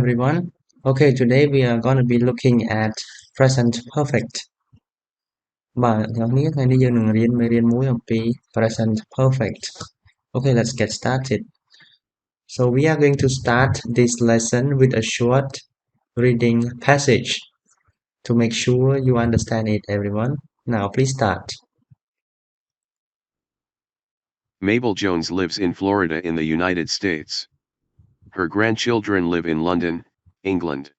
everyone. Okay, today we are going to be looking at present perfect. Present perfect. Okay, let's get started. So we are going to start this lesson with a short reading passage to make sure you understand it, everyone. Now, please start. Mabel Jones lives in Florida in the United States. Her grandchildren live in London, England.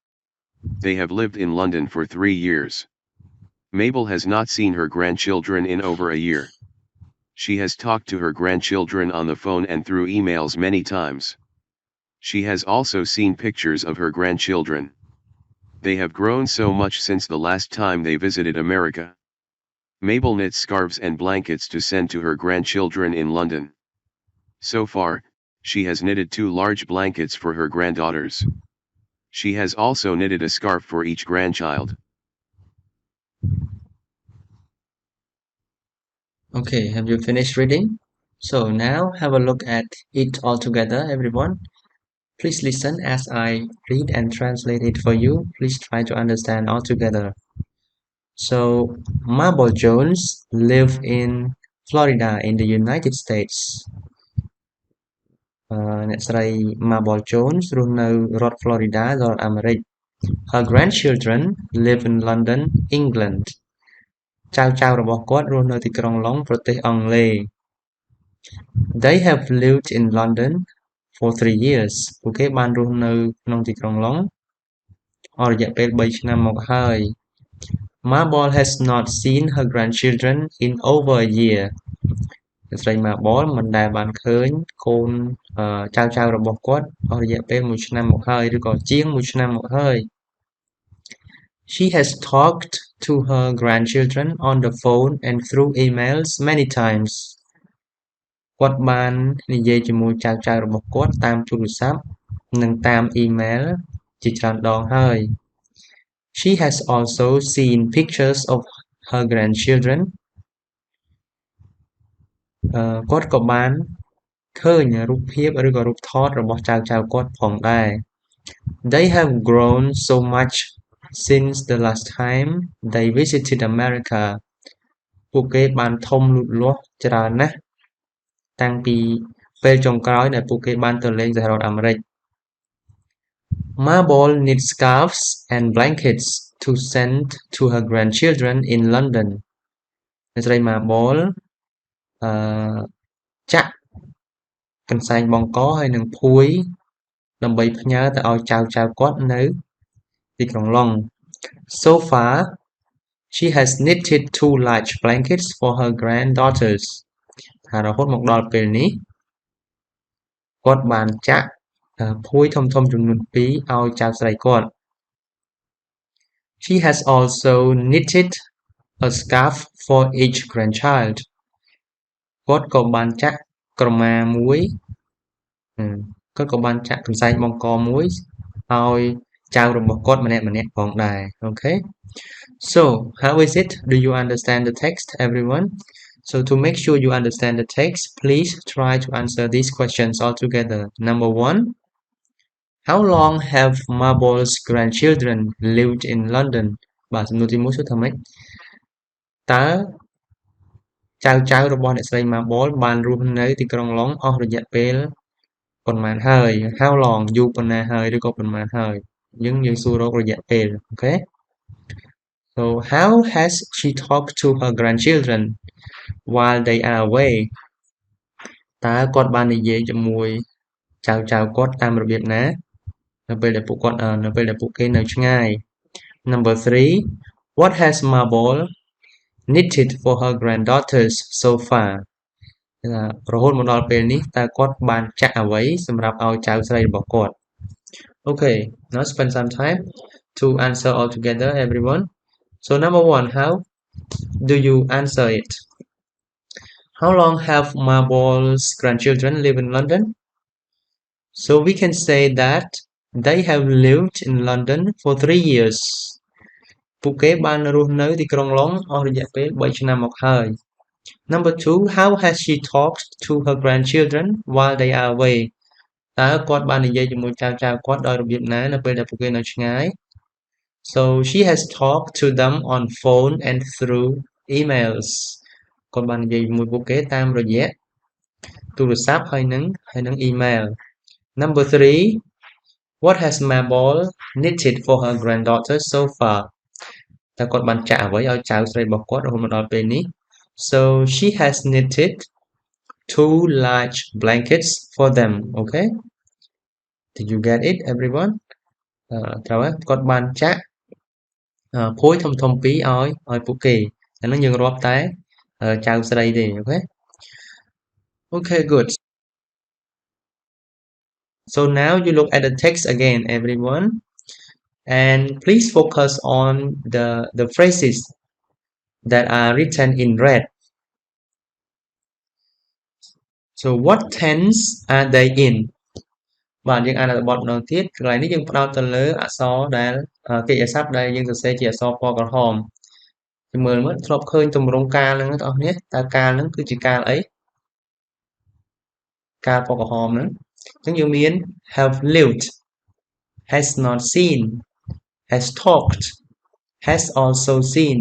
They have lived in London for 3 years. Mabel has not seen her grandchildren in over a year. She has talked to her grandchildren on the phone and through emails many times. She has also seen pictures of her grandchildren. They have grown so much since the last time they visited America. Mabel knits scarves and blankets to send to her grandchildren in London. So far, she has knitted 2 large blankets for her granddaughters. She has also knitted a scarf for each grandchild. Okay, have you finished reading? So now have a look at it all together, everyone. Please listen as I read and translate it for you. Please try to understand all together. So, Mabel Jones lived in Florida in the United States. អ្នកស្រី Mabel Jones រស់នៅរដ្ឋ Florida រដ្ឋអាមេរិក Her grandchildren live in London, England. ចៅៗរបស់គាត់រស់នៅទីក្រុងឡុងប្រទេសអង់គ្លេស They have lived in London for 3 years. ពួកគេបានរស់នៅក្នុងទីក្រុងឡុងអស់រយៈពេល3ឆ្នាំមកហើយ Mabel has not seen her grandchildren in over a year. អ្នកស្រី Mabel មិនដែលបានឃើញកូនចៅៗរបស់គាត់អស់រយៈពេល1ឆ្នាំមកហើយឬក៏ជាង1ឆ្នាំមកហើយ She has talked to her grandchildren on the phone and through emails many times. គាត់បាននិយាយជាមួយចៅៗរបស់គាត់តាមទូរស័ព្ទនិងតាមអ៊ីមែលជាច្រើនដងហើយ She has also seen pictures of her grandchildren. គាត់ក៏បានឃើញរូបភាពឬក៏រូបថតរបស់ចៅៗគាត់ផងដែរ They have grown so much since the last time they visited America. ពួកគេបានធំលូតលាស់ច្រើនណាស់តាំងពីពេលចុងក្រោយដែលពួកគេបានទៅលេងសហរដ្ឋអាមេរិក Mabel knit scarves and blankets to send to her grandchildren in London. អ្នកស្រី Mabel ចាក់កន្សែងបង្គកហើយនិងភួយដើម្បីផ្ញើទៅឲ្យចៅៗគាត់នៅទីក្រុងឡុង So far, she has knitted 2 large blankets for her granddaughters. ថារហូតមកដល់ពេលនេះគាត់បានចាក់ភួយធំៗចំនួន2ឲ្យចៅស្រីគាត់ She has also knitted a scarf for each grandchild. គាត់ក៏បានចាក់ក្រមាមួយគាត់ក៏បានចាក់កន្សែងបង្គកមួយឲ្យចៅរបស់គាត់ម្នាក់ៗផងដែរ Okay. So, how is it? Do you understand the text, everyone? So to make sure you understand the text, please try to answer these questions all together. Number 1. How long have Mabel's grandchildren lived in London? បាទសំណួរទី1សួរថាម៉េចតើចៅៗរបស់អ្នកស្រី Mabel បានរស់នៅទីក្រុងឡុងអស់រយៈពេលប៉ុន្មានហើយ How long យូរប៉ុណ្ណាហើយឬក៏ប៉ុន្មានហើយយើងសួររករយៈពេល Okay. So how has she talked to her grandchildren while they are away? តើគាត់បាននិយាយជាមួយចៅៗគាត់តាមរបៀបណានៅពេលដែលពួកគេនៅឆ្ងាយ Number 3. What has Mabel knitted for her granddaughters so far? រហូតមកដល់ពេលនេះតើគាត់បានចាក់អ្វីសម្រាប់ឲ្យចៅស្រីរបស់គាត់ Okay, now spend some time to answer all together, everyone. So number 1, how do you answer it? How long have Mabel's grandchildren lived in London? So we can say that they have lived in London for 3 years. ពួកគេបានរស់នៅទីក្រុងឡុងអស់រយៈពេល3ឆ្នាំមកហើយ Number 2, how has she talked to her grandchildren while they are away? តើគាត់បាននិយាយជាមួយចៅគាត់ដោយរបៀបណានៅពេលដែលពួកគេនៅឆ្ងាយ So she has talked to them on phone and through emails គាត់បាននិយាយជាមួយពួកគេតាមរយៈទូរស័ព្ទហើយនឹង email Number 3 What has Mabel knitted for her granddaughter so far តើគាត់បានចាក់អ្វីឲ្យចៅស្រីរបស់គាត់រហូតមកដល់ពេលនេះ So she has knitted 2 large blankets for them okay Did you get it everyone ត្រូវហើយគាត់បានចាក់ភួយធំៗពីរឲ្យពួកគេអានឹងយើងរាប់តែចៅស្រីទេអូខេ Okay good So now you look at the text again everyone and please focus on the phrases that are written in red So what tense are they in បាទយើងអានបទម្ដងទៀតកន្លែងនេះយើងផ្ដោតទៅលើអក្សរដែលកិច្ចសព្ទដែលយើងសរសេរជាអក្សរពណ៌ក្រហមយើងមើលមើលធ្លាប់ឃើញទម្រង់កាលហ្នឹងបងប្អូនតើកាលហ្នឹងគឺជាកាលអីកាលពណ៌ក្រហមហ្នឹងអញ្ចឹងយើងមាន have lived has not seen has talked has also seen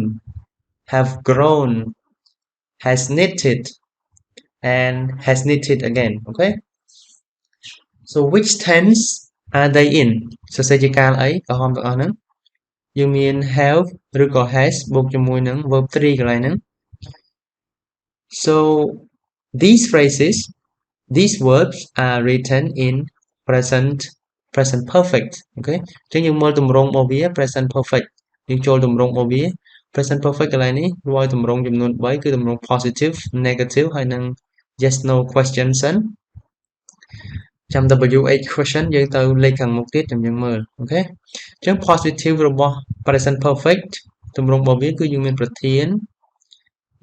have grown has knitted and has knitted again okay So which tense are they in សរសេរជាកាលអីក្រហមទាំងអស់ហ្នឹងយើងមាន have ឬក៏ has បូកជាមួយនឹង verb 3កន្លែងហ្នឹង So these phrases these verbs are written in present perfect អូខេអញ្ចឹងយើងមើលទម្រង់របស់វា present perfect យើងចូលទម្រង់របស់វា present perfect កន្លែងនេះរួចទម្រង់ចំនួន3គឺទម្រង់ positive negative ហើយនិង yes no question សិនចាំ WH question យើងទៅលេខខាងមុខទៀតចាំយើងមើលអូខេអញ្ចឹង positive របស់ present perfect ទម្រង់របស់វាគឺយើងមានប្រធាន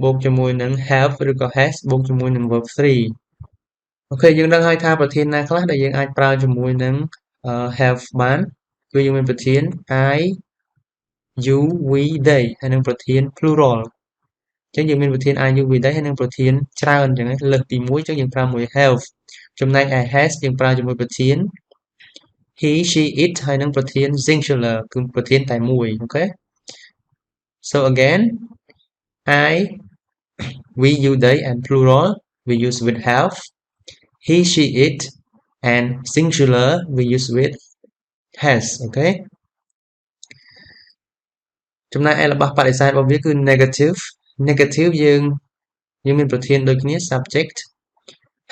បូកជាមួយនឹង have ឬក៏ has បូកជាមួយនឹង verb 3អូខេយើងដឹងហើយថាប្រធានណាខ្លះដែលយើងអាចប្រើជាមួយនឹង have បានគឺយើងមានប្រធាន I you we they ហើយនិងប្រធាន plural អញ្ចឹងយើងមានប្រធាន I you we they ហើយនិងប្រធានច្រើនអញ្ចឹងលើសពី1អញ្ចឹងយើងប្រើមួយ have ចំណែកឯ has យើងប្រើជាមួយប្រធាន he she it ហើយនិងប្រធាន singular គឺប្រធានតែមួយអូខេ So again I we you they and plural we use with have he she it and singular we use with has អូខេចំណែកឯល្បះបដិសេធរបស់វាគឺ negative យើងមានប្រធានដូចគ្នា subject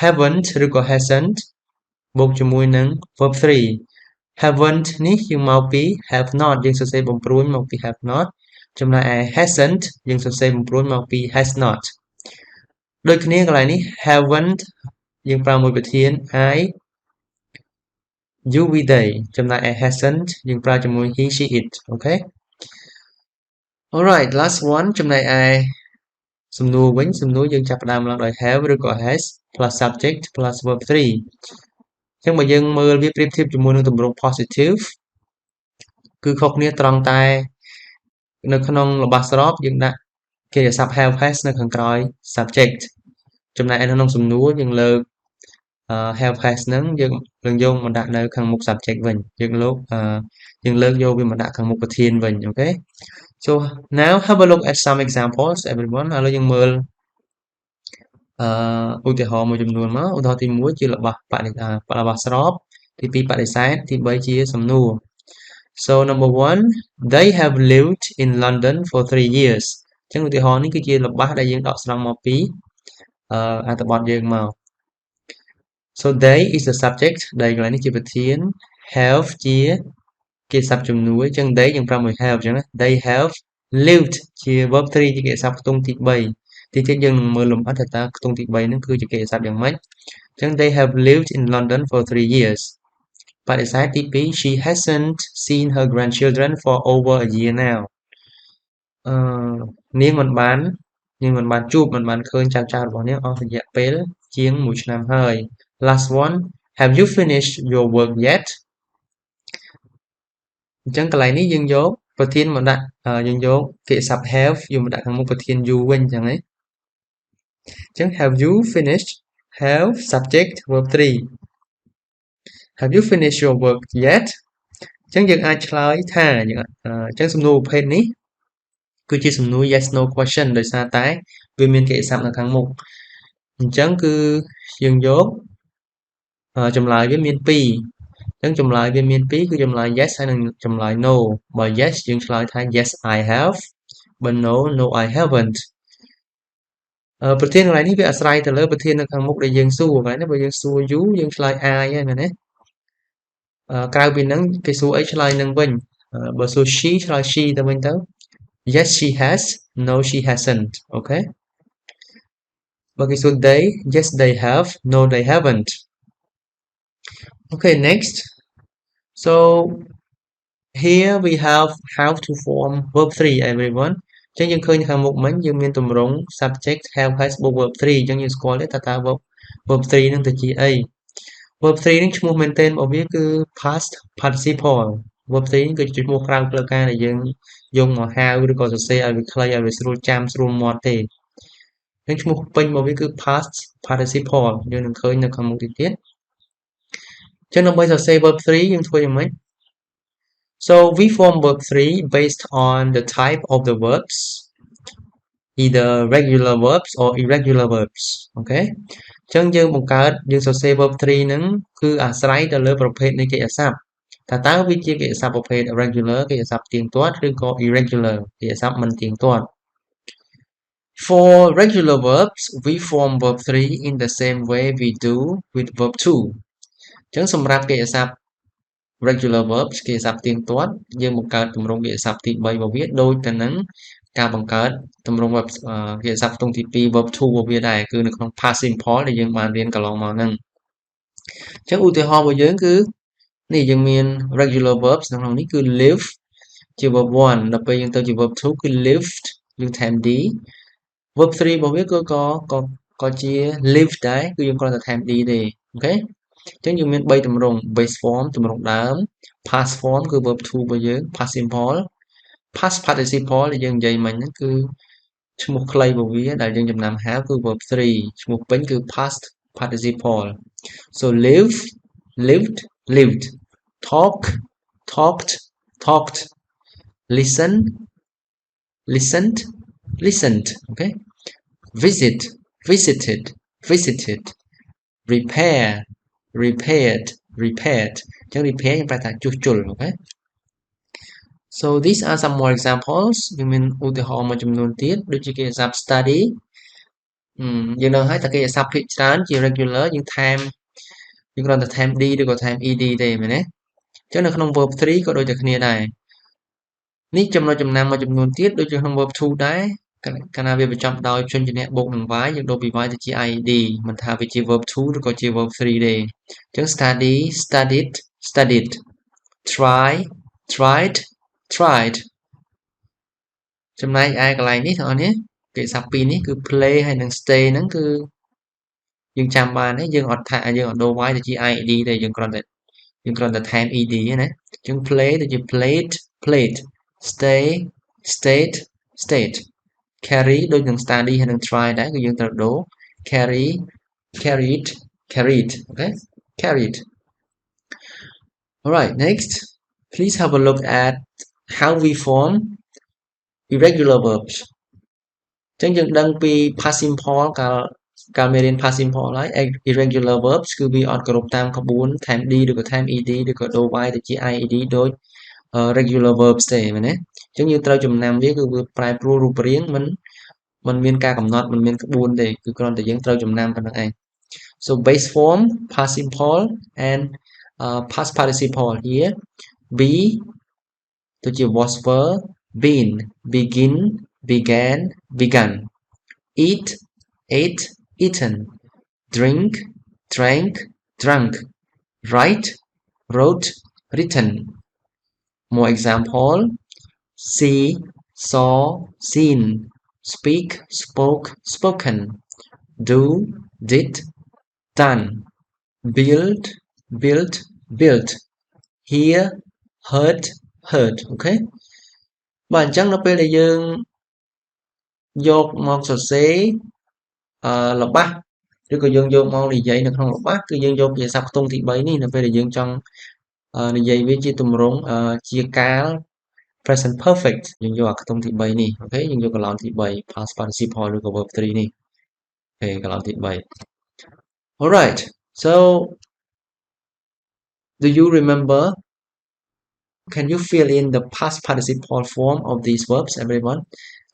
haven't ឬក៏ hasn't បូកជាមួយនឹង verb 3 haven't នេះយើងមកពី have not យើងសរសេរបំព្រួញមកពី have not ចំណែកឯ hasn't យើងសរសេរបំព្រួញមកពី has not ដូចគ្នាកន្លែងនេះ haven't យើងប្រើមួយប្រធាន I you we they ចំណែកឯ hasn't យើងប្រើជាមួយ he she it អូខេ Alright last one ចំណែកឯសំណួរវិញសំណួរយើងចាប់ផ្ដើមឡើងដោយ have ឬក៏ has plus subject plus verb 3អញ្ចឹងបើយើងមើលវាប្រៀបធៀបជាមួយនឹងទម្រង់ positive គឺខុសគ្នាត្រង់តែនៅក្នុងល្បះស្របយើងដាក់កិរិយាសព្ទ have has នៅខាងក្រោយ subject ចំណែកឯនៅក្នុងសំណួរយើងលើកhave has ហ្នឹងយើងយកមកដាក់នៅខាងមុខ subject វិញយើងលើកយកវាមកដាក់ខាងមុខប្រធានវិញអូខេ So now have a look at some examples everyone ឥឡូវយើងមើលឧទាហរណ៍មួយចំនួនមកឧទាហរណ៍ទី1ជាល្បះស្របទី2បដិសេធទី3ជាសំណួរ So number 1 they have lived in London for 3 years អញ្ចឹងឧទាហរណ៍នេះគឺជាល្បះដែលយើងដកស្រង់មកពីអត្ថបទយើងមក So they is the subject ដែលកន្លែងនេះជាប្រធាន have ជាកិច្ចសព្ទជំនួយអញ្ចឹង they យើងប្រើមួយ have អញ្ចឹងណា they have lived ជា verb 3ជាកិច្ចសព្ទខ្ទង់ទី3ទីទៀតយើងនឹងមើលលម្អិតថាតើខ្ទង់ទី3ហ្នឹងគឺជាកិច្ចសព្ទយ៉ាងម៉េចអញ្ចឹង they have lived in London for 3 years បដិសេធទី2 she hasn't seen her grandchildren for over a year now នាងមិនបានជួបមិនបានឃើញចៅរបស់នាងអស់រយៈពេលជាង1ឆ្នាំហើយ Last one have you finished your work yet អញ្ចឹងកន្លែងនេះយើងយកប្រធានមកដាក់យើងយកកិច្ចសព្ទ have យកមកដាក់ខាងមុខប្រធាន you វិញអញ្ចឹងហ៎អញ្ចឹង have you finished have subject verb 3 Have you finished your work yet ចឹងយើងអាចឆ្លើយថាចឹងសំណួរប្រភេទនេះគឺជាសំណួរ yes no question ដោយសារតែវាមានកិច្ចសព្ទនៅខាងមុខអញ្ចឹងគឺយើងយកចម្លើយវាមាន2អញ្ចឹងចម្លើយវាមាន2គឺចម្លើយ yes ហើយនិងចម្លើយ no បើ yes យើងឆ្លើយថា yes I have បើ no no I haven't ប្រធានកន្លែងនេះវាអាស្រ័យទៅលើប្រធាននៅខាងមុខដែលយើងសួរកន្លែងនេះបើយើងសួរ you យើងឆ្លើយ I ហើយមែនទេក្រៅពីហ្នឹងគេសួរអីឆ្លើយនឹងវិញបើសួរ she ឆ្លើយ she ទៅវិញទៅ yes she has no she hasn't អូខេបើគេសួរ they yes they have no they haven't okay next so here we have how to form verb 3 everyone អញ្ចឹងយើងឃើញខាងមុខមិញយើងមានទម្រង់ subject have has បូក verb 3អញ្ចឹងយើងស្គាល់ទេតើ verb 3នឹងទៅជាអី verb 3នឹងឈ្មោះមែនទែនរបស់វាគឺ past participle verb 3នឹងគឺជាឈ្មោះក្រៅផ្លូវការដែលយើងយកមកហៅឬក៏សរសេរឲ្យវាខ្លីឲ្យវាស្រួលចាំស្រួលមាត់ទេនឹងឈ្មោះពេញរបស់វាគឺ past participle យើងនឹងឃើញនៅខាងមុខទៀតអញ្ចឹងដើម្បីសរសេរ verb 3យើងធ្វើយ៉ាងម៉េច so we form verb 3 based on the type of the verbs either regular verbs or irregular verbs អូខេអញ្ចឹងយើងបង្កើតយើងសរសេរ verb 3ហ្នឹងគឺអាស្រ័យទៅលើប្រភេទនៃកិច្ចសព្ទតើវាជាកិច្ចសព្ទប្រភេទ regular កិច្ចសព្ទទៀងទាត់ឬក៏ irregular កិច្ចសព្ទមិនទៀងទាត់ For regular verbs we form verb 3 in the same way we do with verb 2អញ្ចឹងសម្រាប់កិច្ចសព្ទ regular verbs កិច្ចសព្ទទៀងទាត់យើងបង្កើតទម្រង់កិច្ចសព្ទទី3របស់វាដូចទៅនឹងការបង្កើតទម្រង់ verb កិច្ចសព្ទខ្ទង់ទី2 verb 2របស់វាដែរគឺនៅក្នុង past simple ដែលយើងបានរៀនកន្លងមកហ្នឹងអញ្ចឹងឧទាហរណ៍របស់យើងគឺនេះយើងមាន regular verbs នៅក្នុងនេះគឺ live ជា verb 1ដល់ពេលយើងទៅជា verb 2គឺ lived យើងថែម d verb 3របស់វាគឺក៏ជា live ដែរគឺយើងគ្រាន់តែថែម d ទេអូខេអញ្ចឹងយើងមាន3ទម្រង់ base form ទម្រង់ដើម past form គឺ verb 2របស់យើង past simple past participle ដែលយើងនិយាយមិញហ្នឹងគឺឈ្មោះខ្លីរបស់វាដែលយើងចំណាំហៅគឺ verb 3ឈ្មោះពេញគឺ past participle so live lived lived talk talked talked listen listened listened okay visit visited visited repair repaired repaired អញ្ចឹង repair យើងប្រែថាជួសជុលអូខេ so these are some more examples យើងមានឧទាហរណ៍មួយចំនួនទៀតដូចជាគេស័ព្ទ study យើងនឹងឲ្យតែគេស័ព្ទភាគច្រើនជា regular យើងថែមយើងគ្រាន់តែថែម d ឬក៏ថែម ed ទេមែនទេអញ្ចឹងនៅក្នុង verb 3ក៏ដូចតែគ្នាដែរនេះចំណុចចំណាំមួយចំនួនទៀតដូចជាក្នុង verb 2ដែរកាលណាវាបញ្ចប់ដោយព្យញ្ជនៈបូកនឹង y យើងដូរពី y ទៅជា ed មិនថាវាជា verb 2ឬក៏ជា verb 3ទេអញ្ចឹង study studied studied try tried tried ចំណែកឯកន្លែងនេះបងប្អូននេះកិច្ចសព្ទពីរនេះគឺ play ហើយនិង stay ហ្នឹងគឺយើងចាំបានទេយើងអត់ដូរ y ទៅជា ed ទេយើងគ្រាន់តែថែម ed ទេណាអញ្ចឹង play ទៅជា played played stay stayed stayed carry ដូចនឹង study ហើយនឹង try ដែរគឺយើងត្រូវដូរ carry carried carried okay carried alright next please have a look at how we form irregular verbs អញ្ចឹងយើងដឹងពី past simple កាលមេរៀន past simple ហើយ irregular verbs គឺវាអត់គោរពតាមក្បួនថែម d ឬក៏ថែម ed ឬក៏ដូរ y ទៅជា ied ដូច regular verbs ទេមែនទេអញ្ចឹងយើងត្រូវចំណាំវាគឺវាប្រែប្រួលរូបរាងមិនមានការកំណត់មិនមានក្បួនទេគឺគ្រាន់តែយើងត្រូវចំណាំប៉ុណ្្នឹងឯង so base form past simple and past participle here be ទៅជា was were been begin began begun eat ate eaten drink drank drunk write wrote written more example see saw seen speak spoke spoken do did done build built built hear heard heard អូខេបាទអញ្ចឹងនៅពេលដែលយើងយកមកសរសេរល្បះ ឬក៏យើងយកមកនិយាយនៅក្នុងល្បះគឺយើងយកពាក្យសព្ទខ្ទង់ទី3នេះនៅពេលដែលយើងចង់និយាយវាជាទម្រង់ជាកាល present perfect យើងយកអាខ្ទង់ទី3នេះអូខេយើងយកកន្លងទី3 past participle ឬក៏ verb 3នេះអូខេកន្លងទី3 alright so do you remember can you fill in the past participle form of these verbs everyone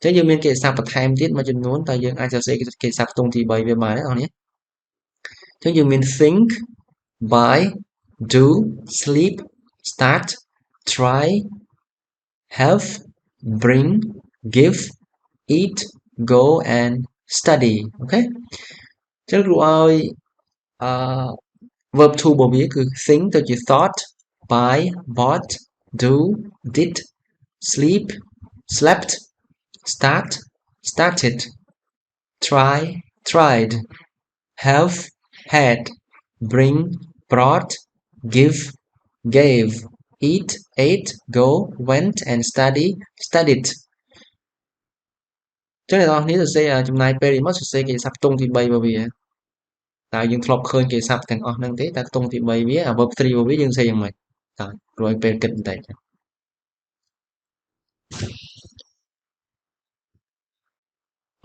អញ្ចឹងយើងមានកិច្ចសព្ទបន្ថែមទៀតមួយចំនួនតើយើងអាចសរសេរកិច្ចសព្ទខ្ទង់ទី3វាបានទេបងប្អូនអញ្ចឹងយើងមាន think buy do sleep start try have bring give eat go and study អូខេអញ្ចឹងគ្រូឲ្យverb to របស់វាគឺ think ទៅជា thought buy bought do did sleep slept start started try tried have had bring brought give gave eat ate go went and study studied ចឹងអ្នកនរគ្នាសរសេរចំណាយពេលនេះមកសរសេរកិច្ចសព្ទខ្ទង់ទី3របស់វាតើយើងធ្លាប់ឃើញកិច្ចសព្ទទាំងអស់ហ្នឹងទេតើខ្ទង់ទី3វា verb 3របស់វាយើងសរសេរយ៉ាងម៉េចតើព្រោះឲ្យពេលគិតបន្តិច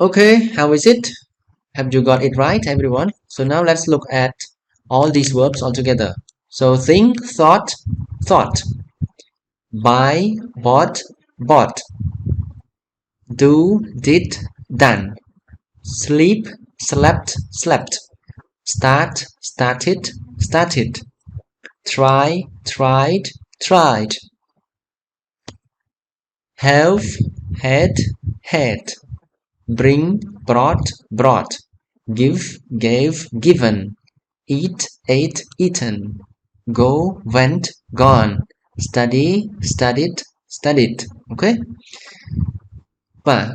Okay, how is it? Have you got it right, everyone? So now let's look at all these verbs all together. So think, thought, thought. Buy, bought, bought. Do, did, done. Sleep, slept, slept. Start, started, started. Try, tried, tried. Have, had, had. Bring, brought, brought. Give, gave, given. Eat, ate, eaten. Go, went, gone. Study, studied, studied. Okay? បាទ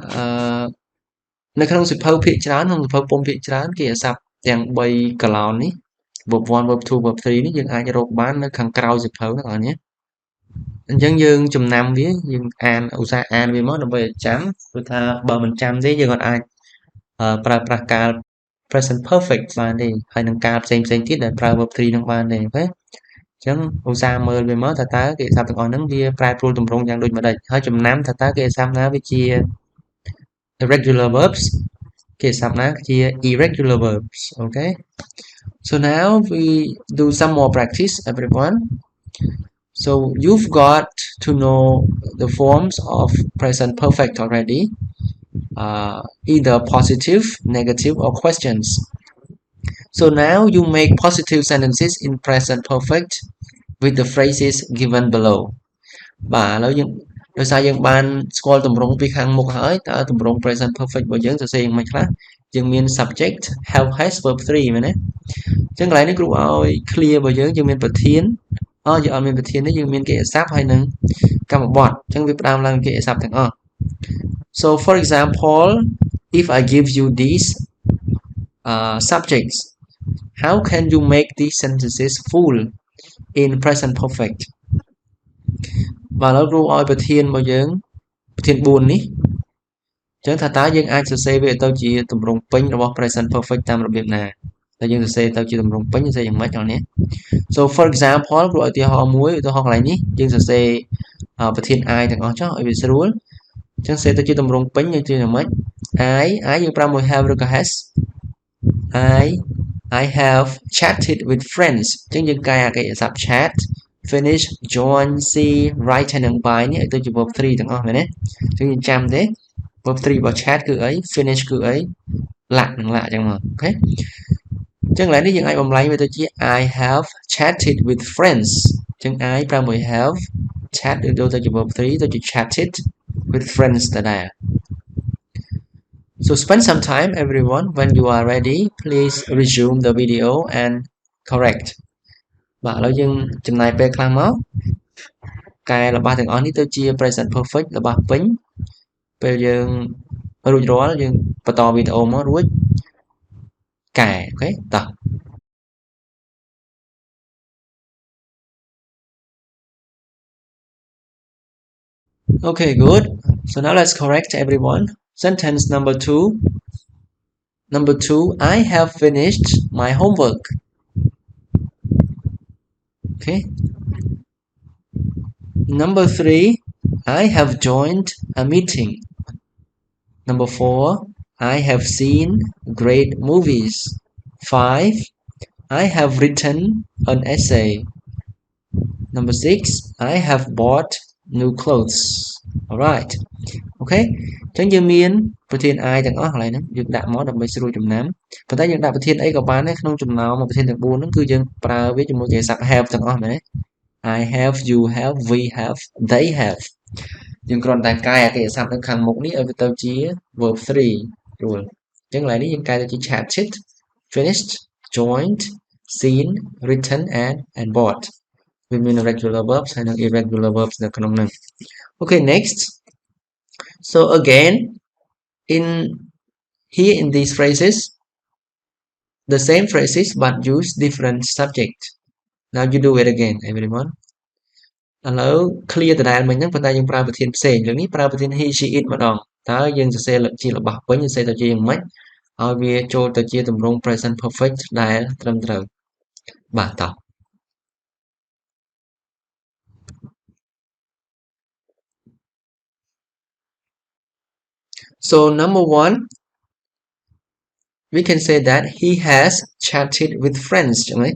នៅក្នុងសៀវភៅភាគច្រើនក្នុងសៀវភៅពុម្ពភាគច្រើនគេអាស័ព្ទទាំង3កន្លងនេះ verb 1 verb 2 verb 3នេះយើងអាចរកបាននៅខាងក្រោយសៀវភៅហ្នឹងបងប្អូនណាអញ្ចឹងយើងចំណាំវាយើងអានឧស្សាហ៍អានវាមកដើម្បីឲ្យចាំព្រោះថាបើមិនចាំទេយើងអត់អាចប្រើប្រាស់កាល present perfect បានទេហើយនឹងកាលផ្សេងទៀតដែលប្រើ verb 3នឹងបានទេអូខេអញ្ចឹងឧស្សាហ៍មើលវាមកតើគេអាស័ព្ទទាំងអស់ហ្នឹងវាប្រែប្រួលទម្រង់យ៉ាងដូចម្ដេចហើយចំណាំតើគេអាស័ព្ទណាវាជា irregular verbs គេអាស័ព្ទណាជា irregular verbs okay so now we do some more practice everyone so you've got to know the forms of present perfect already either positive negative or questions so now you make positive sentences in present perfect with the phrases given below បាទឥឡូវយើងដោយសារយើងបានស្គាល់ទម្រង់ពីខាងមុខហើយតើទម្រង់ present perfect របស់យើងសរសេរយ៉ាងម៉េចខ្លះយើងមាន subject have has verb 3មែនទេអញ្ចឹងកន្លែងនេះគ្រូឲ្យ clear របស់យើងមានប្រធានយើងអត់មានប្រធានទេយើងមានកិច្ចអាស័ព្ទហើយនឹងកម្មបត្តិអញ្ចឹងវាផ្ដើមឡើងកិច្ចអាស័ព្ទទាំងអស់ so for example if I give you these subjects how can you make these sentences full in present perfect បាទឥឡូវគ្រូឲ្យប្រធានរបស់យើងប្រធាន4នេះអញ្ចឹងថាតើយើងអាចសរសេរវាទៅជាទម្រង់ពេញរបស់ present perfect តាមរបៀបណាតែយើងសរសេរទៅជាទម្រង់ពេញសរសេរយ៉ាងម៉េចបងប្អូន so for example គ្រូឲ្យឧទាហរណ៍មួយឧទាហរណ៍កន្លែងនេះយើងសរសេរប្រធាន I ទាំងអស់ចុះឲ្យវាស្រួលអញ្ចឹងសរសេរទៅជាទម្រង់ពេញយើងជាយ៉ាងម៉េច I យើងប្រើមួយ have ឬក៏ has I have chatted with friends អញ្ចឹងយើងកែអាកិច្ចអាស័ព្ទ chat finish join see write ហើយនឹង by នេះឲ្យទៅជា verb 3ទាំងអស់មែនទេអញ្ចឹងយើងចាំទេ verb 3របស់ chat គឺអី finish គឺអី លាក់នឹងលាក់អញ្ចឹងមកអូខេអញ្ចឹងកន្លែងនេះយើងអាចបំលែងវាទៅជា I have chatted with friends អញ្ចឹង I ប្រើមួយ have chat ដូចទៅជា verb 3ទៅជា chatted with friends ដដែល so spend some time everyone when you are ready please resume the video and correct បាទឥឡូវយើងចំណាយពេលខ្លះមកកែរបស់ទាំងអស់នេះទៅជា present perfect របស់ពេញពេលយើងរួចរាល់យើងបន្តវីដេអូមករួចកែអូខេតោះ Okay good so now let's correct everyone sentence number 2 Number 2, I have finished my homework. Okay. Number 3, I have joined a meeting. Number 4, I have seen great movies. 5, I have written an essay. Number 6, I have bought new clothes. Alright. អូខេអញ្ចឹងយើងមានប្រធាន I ទាំងអស់កន្លែងហ្នឹងយើងដាក់មកដើម្បីស្រួលចំណាំប៉ុន្តែយើងដាក់ប្រធានអីក៏បានដែរក្នុងចំណោមប្រធានទាំង4ហ្នឹងគឺយើងប្រើវាជាមួយគេស័ព្ទ have ទាំងអស់មែនទេ I have you have we have they have យើងគ្រាន់តែកែអក្សរស័ព្ទនៅខាងមុខនេះឲ្យវាទៅជា verb 3 rule អញ្ចឹងកន្លែងនេះយើងកែទៅជា chatted finished joined seen written and bought វាមាន regular verbs ហើយនិង irregular verbs នៅក្នុងហ្នឹង Okay, next. So again, in here in these phrases, the same phrases but use different subject. Now you do it again, everyone. ឥឡូវ clear ដដែលមិញហ្នឹងប៉ុន្តែយើងប្រើប្រធានផ្សេងលើនេះប្រើប្រធាន he she it ម្ដងតើយើងសរសេរជារបស់ពេញសរសេរទៅជាយ៉ាងម៉េចឲ្យវាចូលទៅជាទម្រង់ present perfect ដែលត្រឹមត្រូវបាទតោះ So number 1 we can say that he has chatted with friends ចឹងហ្នឹង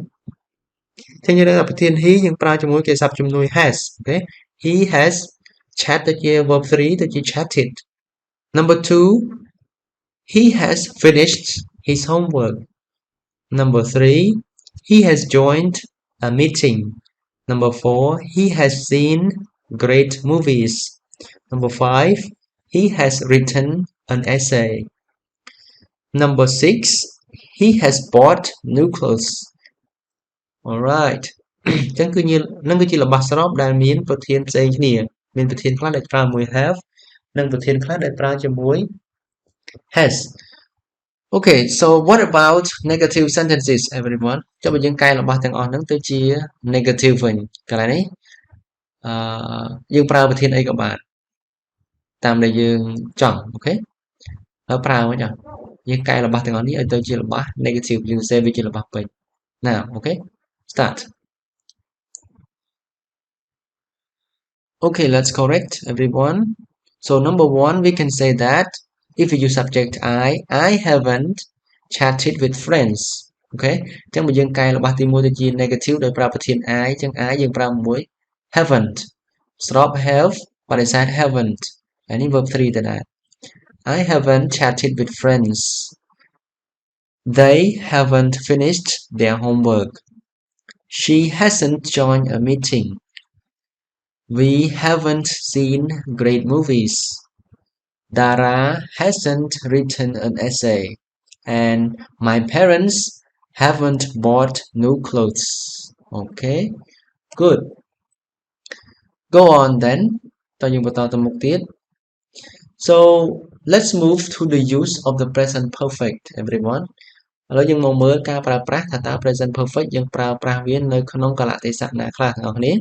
ចឹងយើងដឹងថាប្រធាន he យើងប្រើជាមួយគេស័ព្ទជំនួយ has អូខេ he has chat ទៅជា verb 3 ទៅជា chatted number 2 he has finished his homework number 3 he has joined a meeting number 4 he has seen great movies number 5 he has written an essay number 6 he has bought new clothes Alright អញ្ចឹងគឺនឹងគឺជារបស់ស្របដែលមានប្រធានផ្សេងគ្នាមានប្រធានខ្លះដែលប្រើជាមួយ have និងប្រធានខ្លះដែលប្រើជាមួយ has Okay so what about negative sentences everyone ចុះបើយើងកែរបស់ទាំងអស់ហ្នឹងទៅជា negative វិញកន្លែងនេះយើងប្រើប្រធានអីក៏បានតាមដែលយើងចង់អូខេហើយប្រើមកចុះយើងកែរបស់ទាំងអស់នេះឲ្យទៅជារបស់ negative យើងសរសេរវាជារបស់ពេញណាអូខេ start Okay, let's correct everyone. So number 1, we can say that if we use subject I haven't chatted with friends. Okay. អញ្ចឹងបើយើងកែរបស់ទី1ទៅជា negative ដោយប្រើប្រធាន I អញ្ចឹង I យើងប្រើមួយ haven't ស្រប have បដិសេធ haven't ហើយនេះ verb 3ទៅដែរ I haven't chatted with friends. They haven't finished their homework. She hasn't joined a meeting. We haven't seen great movies. Dara hasn't written an essay. And my parents haven't bought new clothes. Okay, good. Go on then. So let's move to the use of the present perfect, everyone. ឥឡូវយើងមកមើលការប្រើប្រាស់ថាតើ present perfect យើងប្រើប្រាស់វានៅក្នុងកាលៈទេសៈណាខ្លះទាំងអស់គ្នាអ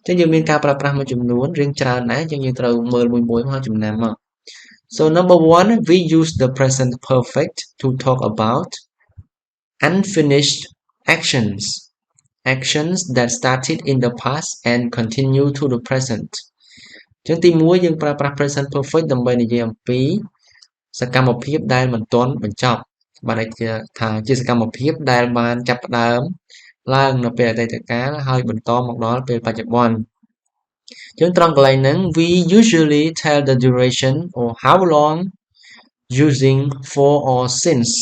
ញ្ចឹងយើងមានការប្រើប្រាស់មួយចំនួនរៀងច្រើនដែរអញ្ចឹងយើងត្រូវមើលមួយមួយមកចំណាំមក So number 1 we use the present perfect to talk about unfinished actions that started in the past and continue to the present អញ្ចឹងទី1យើងប្រើប្រាស់ present perfect ដើម្បីនិយាយអំពីសកម្មភាពដែលមិនទាន់បញ្ចប់បានន័យថាជាសកម្មភាពដែលបានចាប់ផ្ដើមឡើងនៅពេលអតីតកាលហើយបន្តមកដល់ពេលបច្ចុប្បន្នអញ្ចឹងត្រង់កន្លែងហ្នឹង we usually tell the duration or how long using for or since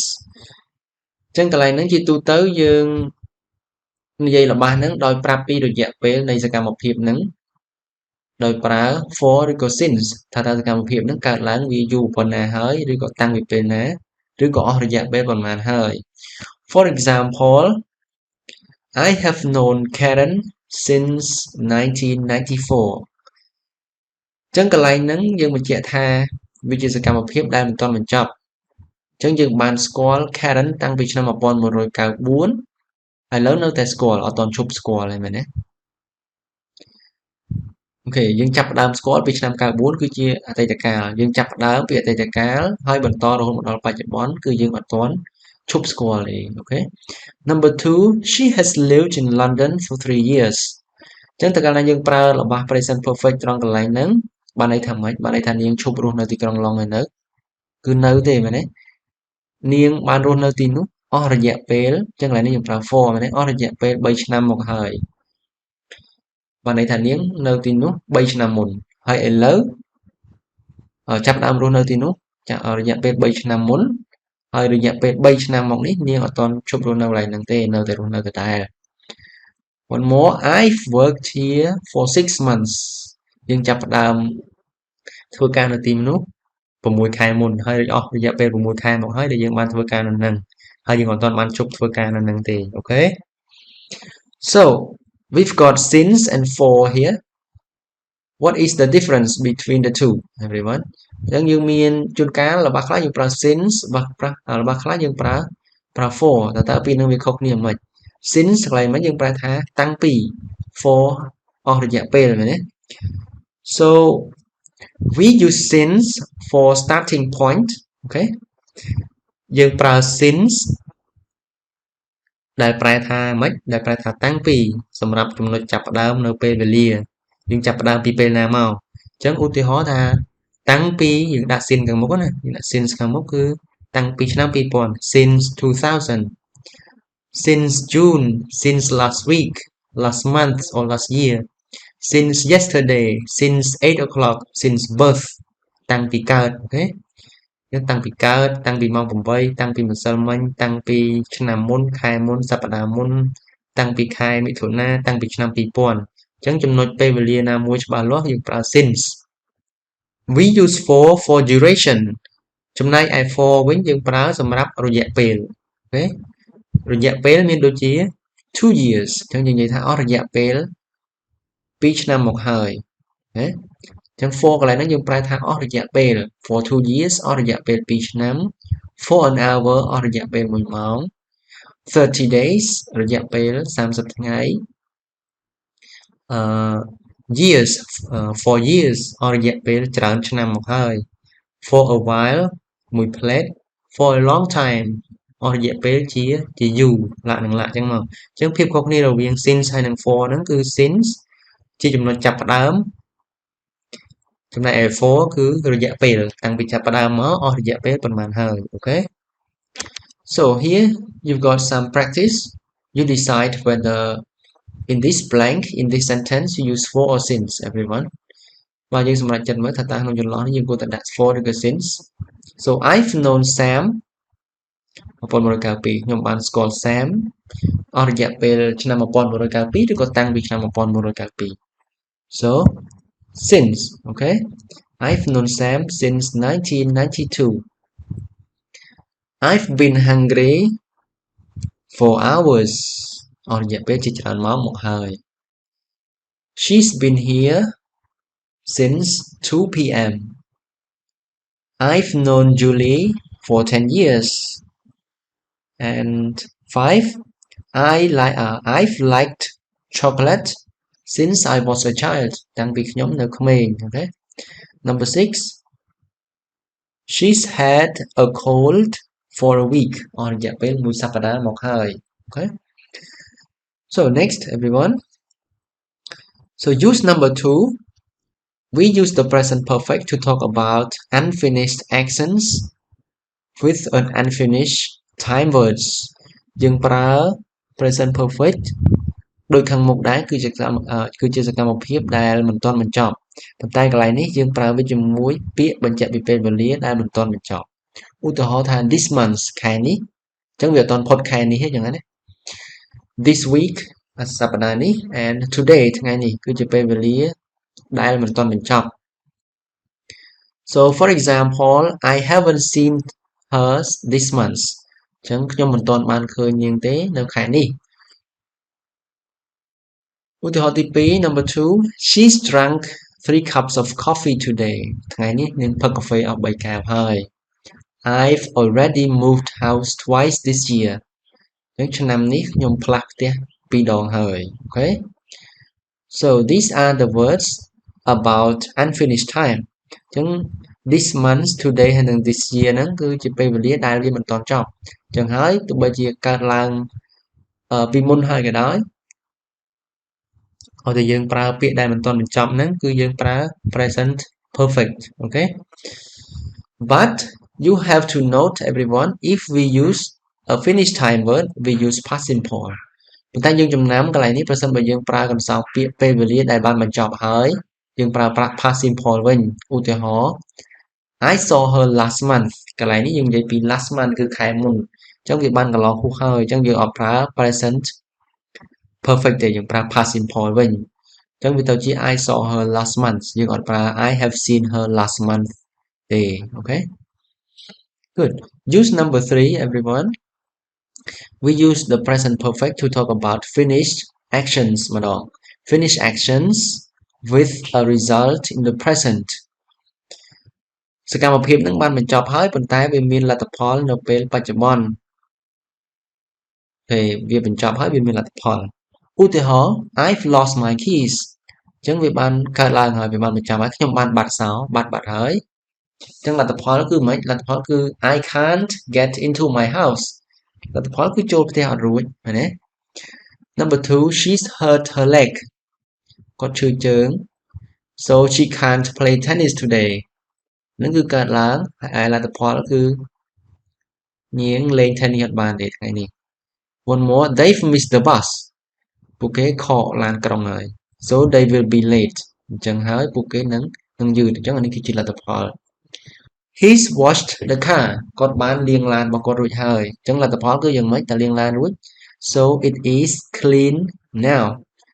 អញ្ចឹងកន្លែងហ្នឹងជាទូទៅយើងនិយាយរបស់ហ្នឹងដោយប្រាប់ពីរយៈពេលនៃសកម្មភាពហ្នឹងដោយប្រើ for ឬក៏ since ថាតើសកម្មភាពហ្នឹងកើតឡើងវាយូរប៉ុណ្ណាហើយឬក៏តាំងពីពេលណាឬក៏អស់រយៈពេលប៉ុន្មានហើយ For example I have known Karen since 1994 អញ្ចឹងកន្លែងហ្នឹងយើងបញ្ជាក់ថាវាជាសកម្មភាពដែលមិនទាន់បញ្ចប់អញ្ចឹងយើងបានស្គាល់ Karen តាំងពីឆ្នាំ1994ឥឡូវនៅតែស្គាល់អត់ទាន់ឈប់ស្គាល់ហើយមែនទេ អូខេយើងចាប់ផ្ដើមស្គាល់ពីឆ្នាំ94គឺជាអតីតកាលយើងចាប់ផ្ដើមពីអតីតកាលហើយបន្តរហូតមកដល់បច្ចុប្បន្នគឺយើងអត់ទាន់ឈប់ស្គាល់ទេអូខេ Number 2 she has lived in London for 3 years អញ្ចឹងតើកាលណាយើងប្រើរបស់ present perfect ត្រង់កន្លែងហ្នឹងបានន័យថាម៉េចបានន័យថានាងឈប់រស់នៅទីក្រុងឡុងហើយនៅគឺនៅទេមែនទេនាងបានរស់នៅទីនោះអស់រយៈពេលអញ្ចឹងកន្លែងនេះយើងប្រើ for មែនទេអស់រយៈពេល3ឆ្នាំមកហើយបានន័យថានាងនៅទីនោះ3ឆ្នាំមុនហើយឥឡូវចាប់ផ្ដើមរស់នៅទីនោះចារយៈពេល3ឆ្នាំមុនហើយរយៈពេល3ឆ្នាំមកនេះនាងអត់ទាន់ឈប់រស់នៅកន្លែងហ្នឹងទេនៅតែរស់នៅដដែល One more I've worked here for 6 months យើងចាប់ផ្ដើមធ្វើការនៅទីនោះ6ខែមុនហើយអស់រយៈពេល6ខែមកហើយដែលយើងបានធ្វើការនៅហ្នឹងហើយយើងអត់ទាន់បានជប់ធ្វើការនៅហ្នឹងទេអូខេ So we've got since and for here What is the difference between the two everyone អញ្ចឹងយើងមានជួនកាលរបស់ខ្លះយើងប្រើ since របស់ខ្លះយើងប្រើ for តើពីនឹងវាខុសគ្នាមិន since កន្លែងហ្នឹងយើងប្រើថាតាំងពី for អស់រយៈពេលមែនទេ So we use since for starting point អូខេយើងប្រើ since ដែលប្រែថាម៉េចដែលប្រែថាតាំងពីសម្រាប់ចំណុចចាប់ផ្ដើមនៅពេលវេលាយើងចាប់ផ្ដើមពីពេលណាមកអញ្ចឹងឧទាហរណ៍ថាតាំងពីយើងដាក់ since ខាងមុខណាយើងដាក់ since ខាងមុខគឺតាំងពីឆ្នាំ2000 since 2000 since June since last week last month or last year since yesterday since 8 o'clock since birth តាំងពីកើតអូខេយើងតាំងពីកើតតាំងពីម៉ោង8តាំងពីម្សិលមិញតាំងពីឆ្នាំមុនខែមុនសប្តាហ៍មុនតាំងពីខែមិថុនាតាំងពីឆ្នាំ2000អញ្ចឹងចំណុចពេលវេលាណាមួយច្បាស់លាស់យើងប្រើ since we use for duration ចំណែកឯ for វិញយើងប្រើសម្រាប់រយៈពេលអូខេរយៈពេលមានដូចជា2 years អញ្ចឹងយើងនិយាយថាអស់រយៈពេល2ឆ្នាំមកហើយណាអញ្ចឹង for កន្លែងហ្នឹងយើងប្រែថាអស់រយៈពេល for 2 years អស់រយៈពេល2ឆ្នាំ for an hour អស់រយៈពេល1ម៉ោង30 days រយៈពេល30ថ្ងៃyears for years អស់រយៈពេលច្រើនឆ្នាំមកហើយ for a while មួយផ្លែត for a long time អស់រយៈពេលជាយូរលក្ខនឹងលក្ខអញ្ចឹងមកអញ្ចឹងភាពខុសគ្នារវាង since ហើយនិង for ហ្នឹងគឺ since ជាចំណុចចាប់ផ្ដើមចំណែកឯ for គឺរយៈពេលតាំងពីចាប់ផ្ដើមមកអស់រយៈពេលប៉ុន្មានហើយអូខេ So here you've got some practice you decide whether in this blank in this sentence you use for or since everyone បាទយើងសម្រេចចិត្តមើលថាតើក្នុងចន្លោះនេះយើងគួរតែដាក់ for ឬក៏ since So I've known Sam 1992ខ្ញុំបានស្គាល់ Sam អស់រយៈពេលឆ្នាំ1992ឬក៏តាំងពីឆ្នាំ1992 So since okay I've known Sam since 1992 I've been hungry for hours អស់រយៈពេលជាច្រើនម៉ោងមកហើយ She's been here since 2 p.m. I've known Julie for 10 years and 5 I've liked chocolate since I was a child តាំងពីខ្ញុំនៅក្មេង okay Number 6 She's had a cold for a week អស់រយៈពេលមួយសប្តាហ៍មកហើយ okay So next everyone So use number 2 We use the present perfect to talk about unfinished actions with an unfinished time words យើងប្រើ present perfect ដូចខាងមុខដែរគឺជាសកម្មភាពដែលមិនទាន់បញ្ចប់ប៉ុន្តែកន្លែងនេះយើងប្រើវាជាមួយពាក្យបញ្ជាក់ពីពេលវេលាដែលមិនទាន់បញ្ចប់ឧទាហរណ៍ថា this month ខែនេះអញ្ចឹងវាអត់ទាន់ផុតខែនេះទេចឹងណា This week សប្តាហ៍នេះ and today ថ្ងៃនេះគឺជាពេលវេលាដែលមិនទាន់បញ្ចប់ So for example I haven't seen her this month អញ្ចឹងខ្ញុំមិនទាន់បានឃើញនាងទេនៅខែនេះឧទាហរណ៍ទី2 number 2 She's drunk 3 cups of coffee today ថ្ងៃនេះនាងផឹកកាហ្វេអស់3កែវហើយ I've already moved house twice this year អញ្ចឹងឆ្នាំនេះខ្ញុំផ្លាស់ផ្ទះ2ដងហើយអូខេSo these are the words about unfinished time ចឹង this month today ហើយនិង this year ហ្នឹងគឺជាពេលវេលាដែលវាមិនទាន់ចប់ចឹងហើយទោះបីជាកើតឡើងពីមុនហើយក៏ដោយឲ្យតែយើងប្រើពាក្យដែលមិនទាន់បញ្ចប់ហ្នឹងគឺយើងប្រើ present perfect អូខេ but you have to note everyone if we use a finished time word we use past simple ប៉ុន្តែយើងចំណាំកន្លែងនេះប្រសិនបើយើងប្រើកន្សោបពាក្យពេលវេលាដែលបានបញ្ចប់ហើយយើងប្រើប្រាស់ past simple វិញឧទាហរណ៍ I saw her last month កន្លែងនេះយើងនិយាយពី last month គឺខែមុនអញ្ចឹងវាបានកន្លងហួសហើយអញ្ចឹងយើងអត់ប្រើ present perfect ទេយើងប្រើ past simple វិញអញ្ចឹងវាទៅជា I saw her last month យើងអត់ប្រើ I have seen her last month ទេអូខេ good use number 3 everyone we use the present perfect to talk about finished actions ម្ដង finished actions with a result in the present សកម្មភាពនឹងបានបញ្ចប់ហើយប៉ុន្តែវាមានលទ្ធផលនៅពេលបច្ចុប្បន្នពេលវាបញ្ចប់ហើយវាមានលទ្ធផលឧទាហរណ៍ I've lost my keys អញ្ចឹងវាបានកើតឡើងហើយវាបានបញ្ចប់ហើយខ្ញុំបានបាត់សោបាត់ហើយអញ្ចឹងលទ្ធផលគឺមិនលទ្ធផលគឺ I can't get into my house លទ្ធផលគឺចូលផ្ទះអត់រួចឃើញទេ number 2 she's hurt her leg គាត់ឈឺជើង so she can't play tennis today នឹងគឺកើតឡើងហើយលទ្ធផលគឺនាងលេង tennis អត់បានទេថ្ងៃនេះ one more they've missed the bus ពួកគេខកឡានក្រុងហើយ so they will be late អញ្ចឹងហើយពួកគេនឹងយឺតអញ្ចឹងអានេះគឺជាលទ្ធផល he's washed the car គាត់បានលាងឡានរបស់គាត់រួចហើយអញ្ចឹងលទ្ធផលគឺយ៉ាងម៉េចតែលាងឡានរួច so it is clean now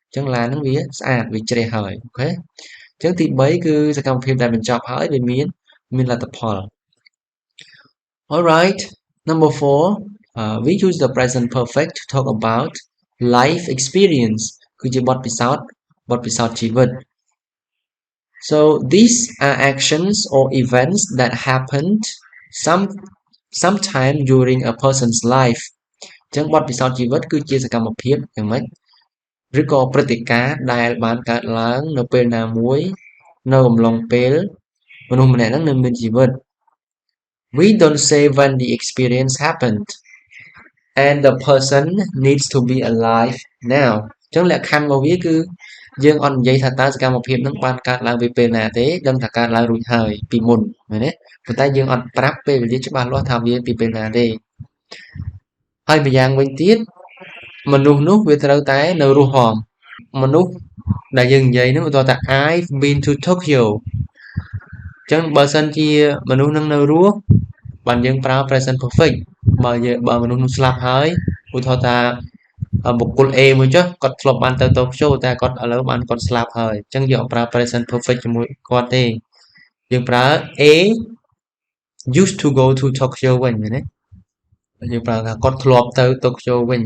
អញ្ចឹងឡានហ្នឹងវាស្អាតវាជ្រះហើយអូខេអញ្ចឹងទី3គឺសកម្មភាពដែលបញ្ចប់ហើយវាមានលទ្ធផល alright number 4 we use the present perfect to talk about life experience គឺជាបទពិសោធន៍ជីវិត so these are actions or events that happened sometime during a person's life អញ្ចឹងបទពិសោធន៍ជីវិតគឺជាសកម្មភាពយ៉ាងម៉េចឬក៏ព្រឹត្តិការណ៍ដែលបានកើតឡើងនៅពេលណាមួយនៅអំឡុងពេលមនុស្សម្នាក់ហ្នឹងនៅមានជីវិត we don't say when the experience happened and the person needs to be alive now អញ្ចឹងលក្ខខណ្ឌរបស់វាគឺយើងអត់និយាយថាតើសកម្មភាពហ្នឹងបានកើតឡើងពីពេលណាទេដឹងថាកើតឡើងរួចហើយពីមុនមែនទេប៉ុន្តែយើងអត់ប្រាប់ពេលវេលាច្បាស់លាស់ថាវាពីពេលណាទេហើយម្យ៉ាងវិញទៀតមនុស្សនោះវាត្រូវតែនៅរស់ផងមនុស្សដែលយើងនិយាយហ្នឹងឧទាហរណ៍ថា I've been to Tokyo អញ្ចឹងបើសិនជាមនុស្សនឹងនៅរស់បានយើងប្រើ present perfect បើមនុស្សនោះស្លាប់ហើយឧទាហរណ៍ថាបុគ្គល A មួយចុះគាត់ធ្លាប់បានទៅតូក្យូតែគាត់ឥឡូវបានគាត់ស្លាប់ហើយអញ្ចឹងយើងអត់ប្រើ present perfect ជាមួយគាត់ទេយើងប្រើ A used to go to Tokyo វិញមែនទេយើងប្រើថាគាត់ធ្លាប់ទៅតូក្យូវិញ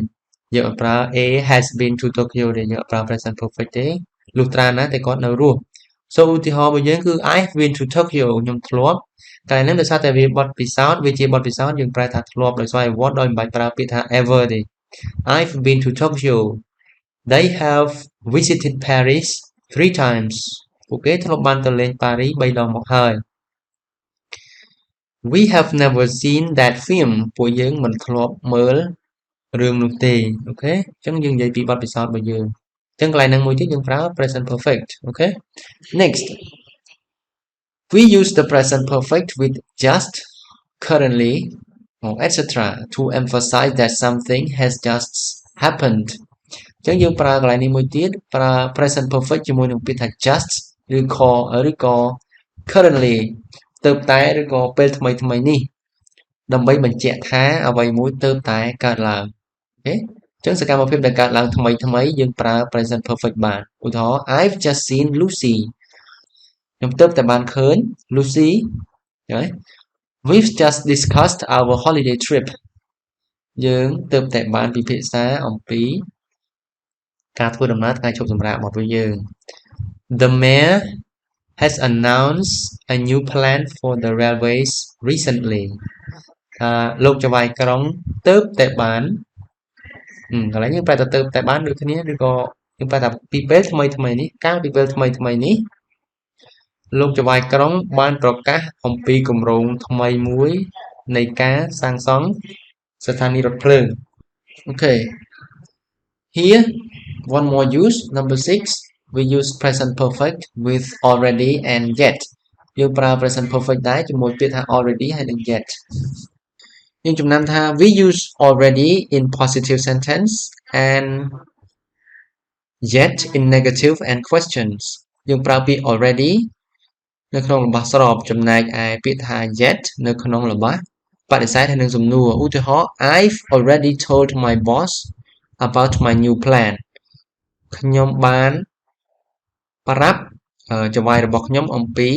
យើងអត់ប្រើ A has been to Tokyo ទេយើងអត់ប្រើ present perfect ទេលុះត្រាណាតែគាត់នៅរស់ so ឧទាហរណ៍របស់យើងគឺ I've been to Tokyo ខ្ញុំធ្លាប់តែហ្នឹងដោយសារតែវាបទពិសោធន៍វាជាបទពិសោធន៍យើងប្រើថាធ្លាប់ដោយសារ what ដោយមិនបាច់ប្រើពាក្យថា ever ទេ I've been to Tokyo they have visited Paris 3 times ពួកគេធ្លាប់បានទៅលេងប៉ារីស3ដងមកហើយ we have never seen that film ពួកយើងមិនធ្លាប់មើលរឿងនោះទេអូខេអញ្ចឹងយើងនិយាយពីបទពិសោធន៍របស់យើងអញ្ចឹងកន្លែងហ្នឹងមួយទៀតយើងប្រើ present perfect អូខេ next we use the present perfect with just currently or etc to emphasize that something has just happened អញ្ចឹងយើងប្រើកន្លែងនេះមួយទៀតប្រើ present perfect ជាមួយនឹងពាក្យថា just ឬក៏ currently ទៅតែឬក៏ពេលថ្មីនេះដើម្បីបញ្ជាក់ថាអ្វីមួយទៅតែកើតឡើងអូខេអញ្ចឹងសកម្មភាពដែលកើតឡើងថ្មីយើងប្រើ present perfect បានឧទាហរណ៍ I've just seen Lucy ខ្ញុំទៅតែបានឃើញ Lucy ហើយ we've just discussed our holiday trip យើងទៅតែបានពិភាក្សាអំពីការធ្វើដំណើរថ្ងៃឈប់សម្រាករបស់យើង The mayor has announced a new plan for the railways recently លោកចៅហ្វាយក្រុងទៅតែបានកន្លែងយើងប្រែទៅតែបានដូចគ្នាឬក៏យើងប្រែថាពីពេលថ្មីនេះកាលពីពេលថ្មីនេះ លោកចៅហ្វាយក្រុងបានប្រកាសអំពីគម្រោងថ្មីមួយនៃការសាងសង់ស្ថានីយ៍រថភ្លើង Okay. Here, one more use. Number 6, we use present perfect with already and yet. យើងប្រើ present perfect ដែរជាមួយពាក្យថា already ហើយនិង yet. យើងចំណាំថា we use already in positive sentence and yet in negative and questions. យើងប្រើពាក្យ already នៅក្នុងល្បះស្របចំណែកឯពាក្យថា yet នៅក្នុងល្បះបដិសេធហើយនឹងសំណួរឧទាហរណ៍ I've already told my boss about my new plan ខ្ញុំបានប្រាប់ចៅហ្វាយរបស់ខ្ញុំអំពី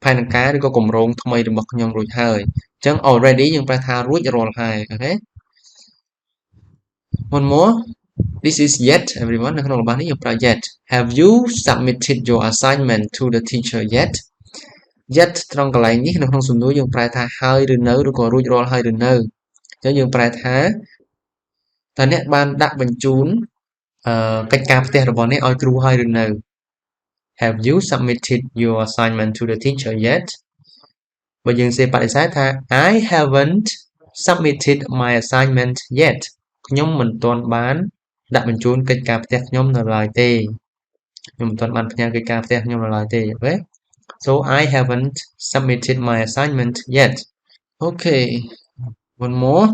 ផែនការឬក៏គម្រោងថ្មីរបស់ខ្ញុំរួចហើយអញ្ចឹង already យើងប្រែថារួចរាល់ហើយអូខេ One more this is yet everyone នៅក្នុងល្បះនេះយើងប្រើ yet Have you submitted your assignment to the teacher yet yet ត្រង់កន្លែងនេះនៅក្នុងសំណួរយើងប្រែថាហើយឬនៅឬក៏រួចរាល់ហើយឬនៅអញ្ចឹងយើងប្រែថាតើអ្នកបានដាក់បញ្ជូនកិច្ចការផ្ទះរបស់អ្នកឲ្យគ្រូហើយឬនៅ Have you submitted your assignment to the teacher yet បើយើងសេបដិសេធថា I haven't submitted my assignment yet ខ្ញុំមិនទាន់បានដាក់បញ្ជូនកិច្ចការផ្ទះខ្ញុំនៅឡើយទេខ្ញុំមិនទាន់បានផ្ញើកិច្ចការផ្ទះខ្ញុំនៅឡើយទេអូខេ So I haven't submitted my assignment yet Okay one more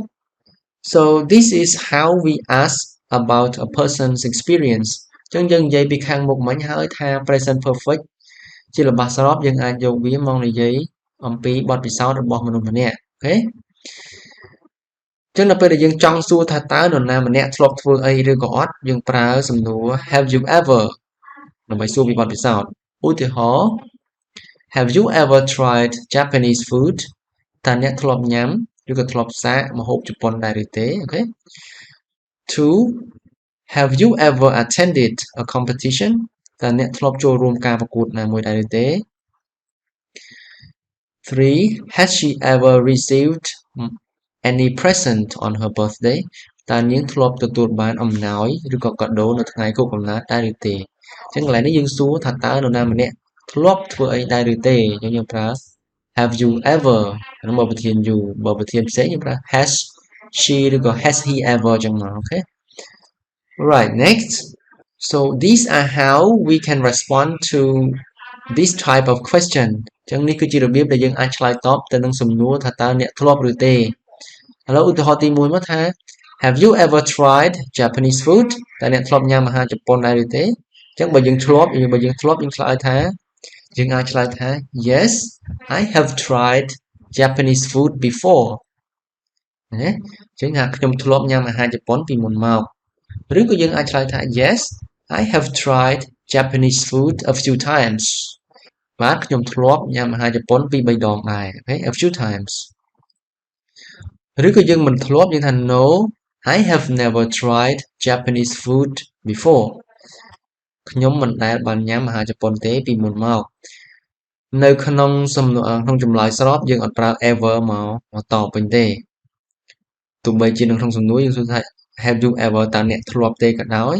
So this is how we ask about a person's experience អញ្ចឹងយើងនិយាយពីខាងមុខមិញហើយថា present perfect ជាល្បះស្របយើងអាចយកវាមកនិយាយអំពីបទពិសោធន៍របស់មនុស្សម្នាក់អូខេអញ្ចឹងនៅពេលដែលយើងចង់សួរថាតើនរណាម្នាក់ធ្លាប់ធ្វើអីឬក៏អត់យើងប្រើសំណួរ Have you ever ដើម្បីសួរពីបទពិសោធន៍ឧទាហរណ៍ Have you ever tried Japanese food តើអ្នកធ្លាប់ញ៉ាំឬក៏ធ្លាប់សាកម្ហូបជប៉ុនដែរឬទេអូខេ Two Have you ever attended a competition តើអ្នកធ្លាប់ចូលរួមការប្រកួតណាមួយដែរឬទេ Three Has she ever received any present on her birthday តើនាងធ្លាប់ទទួលបានអំណោយឬក៏កាដូនៅថ្ងៃខួបកំណើតដែរឬទេអញ្ចឹងកន្លែងនេះយើងសួរថាតើនរណាម្នាក់ធ្លាប់ធ្វើអីដែរឬទេអញ្ចឹងយើងប្រើ Have you ever ក្នុងបើប្រធាន you បើប្រធានផ្សេងយើងប្រើ Has she ឬក៏ Has he ever អញ្ចឹងមកអូខេ Right next so these are how we can respond to this type of question អញ្ចឹងនេះគឺជារបៀបដែលយើងអាចឆ្លើយតបទៅនឹងសំណួរថាតើអ្នកធ្លាប់ឬទេឥឡូវឧទាហរណ៍ទី1មកថា Have you ever tried Japanese food តើអ្នកធ្លាប់ញ៉ាំអាហារជប៉ុនដែរឬទេអញ្ចឹងបើយើងឆ្លាប់យើងឆ្លើយថាយើងអាចឆ្លើយថា Yes I have tried Japanese food before ណាអញ្ចឹងថាខ្ញុំធ្លាប់ញ៉ាំអាហារជប៉ុនពីមុនមកឬក៏យើងអាចឆ្លើយថា Yes I have tried Japanese food a few times បាទខ្ញុំធ្លាប់ញ៉ាំអាហារជប៉ុនពី3ដងដែរអូខេ a few times ឬក៏យើងមិនធ្លាប់យើងថា No I have never tried Japanese food before ខ្ញុំមិនដែលបានញ៉ាំអាហារជប៉ុនទេពីមុនមកនៅក្នុងក្នុងចម្លើយស្របយើងអត់ប្រើ ever មកតបវិញទេទោះបីជានៅក្នុងសំណួរយើងសួរថា Have you ever តើអ្នកធ្លាប់ទេក៏ដោយ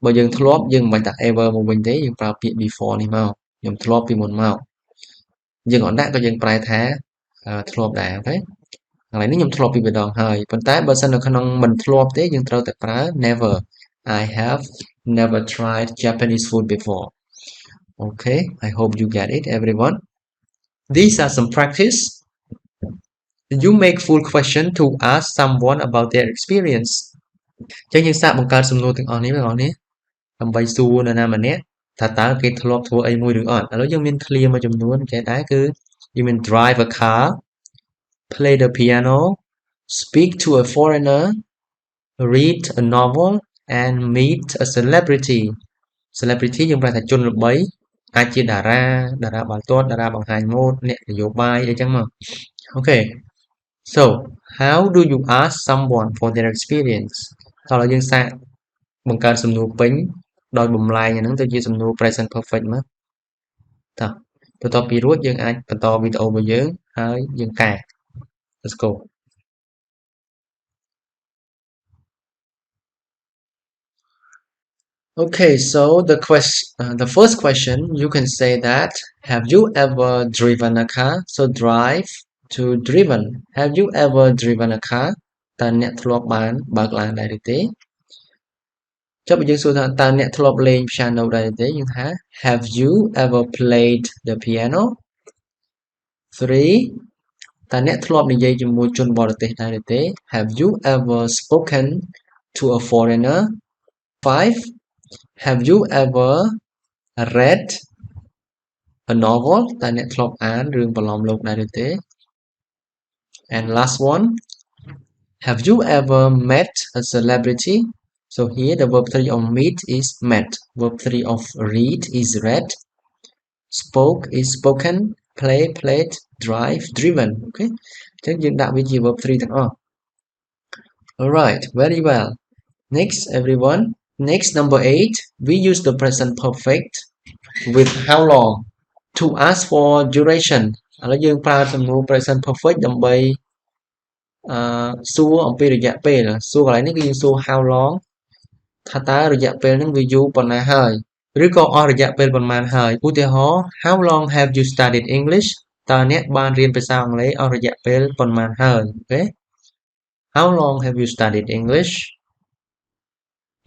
បើយើងធ្លាប់យើងមិនបាច់ដាក់ ever មកវិញទេយើងប្រើពាក្យ before នេះមកខ្ញុំធ្លាប់ពីមុនមកយើងអត់ដាក់ក៏យើងប្រែថាធ្លាប់ដែរអូខេកន្លែងនេះខ្ញុំធ្លាប់ពីម្ដងហើយប៉ុន្តែបើសិននៅក្នុងមិនធ្លាប់ទេយើងត្រូវតែប្រើ never I have never tried Japanese food before okay I hope you get it everyone these are some practice you make full question to ask someone about their experience អញ្ចឹងយើងសាកបង្កើតសំណួរទាំងអស់នេះបងប្អូននេះដើម្បីសួរនរណាម្នាក់ថាតើគេធ្លាប់ធ្វើអីមួយឬអត់ឥឡូវយើងមាន clear មួយចំនួនចេះដែរគឺយើងមាន drive a car play the piano speak to a foreigner read a novel and meet a celebrity celebrity យើងប្រើថាជនល្បីអាចជាតារាបាល់ទាត់តារាបង្ហាញម៉ូដអ្នកនយោបាយអីចឹងមកអូខេ so how do you ask someone for their experience តោះឥឡូវយើងសាកបង្កើតសំណួរពេញដោយបំលែងអាហ្នឹងទៅជាសំណួរ present perfect មកតោះបន្ទាប់ពីរួចយើងអាចបន្តវីដេអូរបស់យើងហើយយើងកែ let's go Okay, so the first question you can say that have you ever driven a car? So drive to driven. Have you ever driven a car? តើអ្នកធ្លាប់បានបើកឡានដែរឬទេចុះបើយើងសួរថាតើអ្នកធ្លាប់លេង piano ដែរឬទេយើងថា Have you ever played the piano? 3. តើអ្នកធ្លាប់និយាយជាមួយជនបរទេសដែរឬទេ Have you ever spoken to a foreigner? 5. Have you ever read a novel តើអ្នកធ្លាប់អានរឿងប្រឡំលោកដែរឬទេ And last one, have you ever met a celebrity? So here the verb 3 of meet is met. Verb 3 of read is read. Spoke is spoken. Play played. Drive driven. Okay. អញ្ចឹងយើងដាក់វាជា verb 3ទាំងអស់ Alright, very well. Next everyone. Next number 8, we use the present perfect with how long to ask for duration ឥឡូវយើងប្រើសំណួរ present perfect ដើម្បីសួរអំពីរយៈពេលសួរកន្លែងនេះគឺយើងសួរ how long ថាតើរយៈពេលហ្នឹងវាយូរប៉ុណ្ណាហើយឬក៏អស់រយៈពេលប៉ុន្មានហើយឧទាហរណ៍ how long have you studied English តើអ្នកបានរៀនភាសាអង់គ្លេសអស់រយៈពេលប៉ុន្មានហើយអូខេ how long have you studied English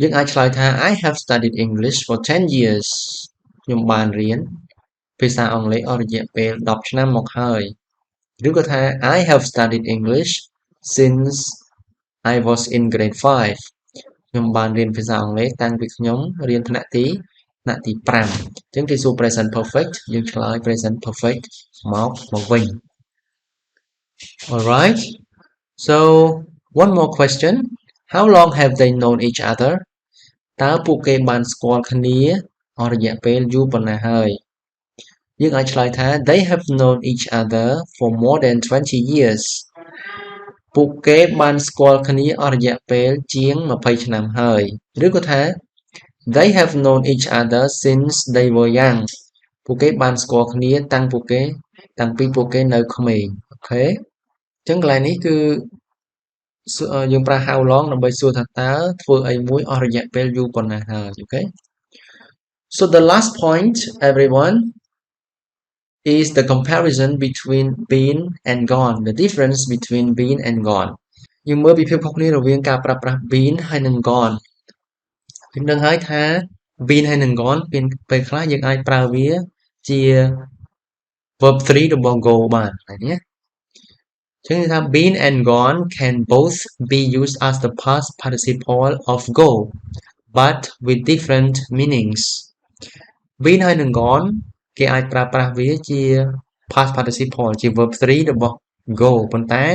យើងអាចឆ្លើយថា I have studied English for 10 years ខ្ញុំបានរៀនភាសាអង់គ្លេសអស់រយៈពេល10ឆ្នាំមកហើយឬក៏ថា I have studied English since I was in grade 5 ខ្ញុំបានរៀនភាសាអង់គ្លេសតាំងពីខ្ញុំរៀនថ្នាក់ទី5អញ្ចឹងគេសួរ present perfect យើងឆ្លើយ present perfect មកវិញ Alright so one more question how long have they known each other តើពួកគេបានស្គាល់គ្នាអស់រយៈពេលយូរប៉ុណ្ណាហើយយើងអាចឆ្លើយថា they have known each other for more than 20 years ពួកគេបានស្គាល់គ្នាអស់រយៈពេលជាង20ឆ្នាំហើយឬក៏ថា they have known each other since they were young ពួកគេបានស្គាល់គ្នាតាំងពីពួកគេនៅក្មេងអូខេអញ្ចឹងកន្លែងនេះគឺយើងប្រើ how long ដើម្បីសួរថាតើធ្វើអីមួយអស់រយៈពេលយូរប៉ុណ្ណាហើយអូខេ So the last point everyone is the comparison between been and gone the difference between been and gone យើងមើលពីភាពខុសគ្នារវាងការប្រើប្រាស់ been ហើយនិង gone យើងដឹងហើយថា been ហើយនិង gone ពេលខ្លះយើងអាចប្រើវាជា verb 3របស់ go បានហើយណាចឹងថា been and gone can both be used as the past participle of go but with different meanings been ហើយនិង gone គេអាចប្រើប្រាស់វាជា past participle ជា verb 3របស់ go ប៉ុន្តែ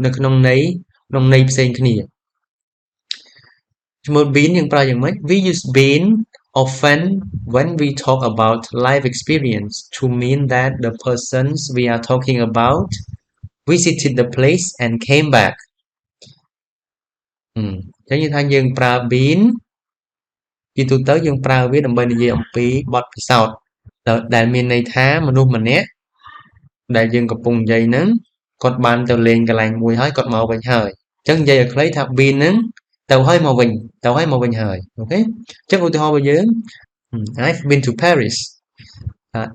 នៅក្នុងន័យផ្សេងគ្នាជាមួយ been យើងប្រើយ៉ាងម៉េច we use been often when we talk about life experience to mean that the persons we are talking about visited the place and came back ចឹងនិយាយថាយើងប្រើ been ជាទូទៅយើងប្រើវាដើម្បីនិយាយអំពីបទពិសោធន៍ដែលមានន័យថាមនុស្សម្នាក់ដែលយើងកំពុងនិយាយហ្នឹងគាត់បានទៅលេងកន្លែងមួយហើយគាត់មកវិញហើយអញ្ចឹងនិយាយឲ្យខ្លីថា been ហ្នឹងទៅហើយមកវិញហើយអូខេអញ្ចឹងឧទាហរណ៍របស់យើង I've been to Paris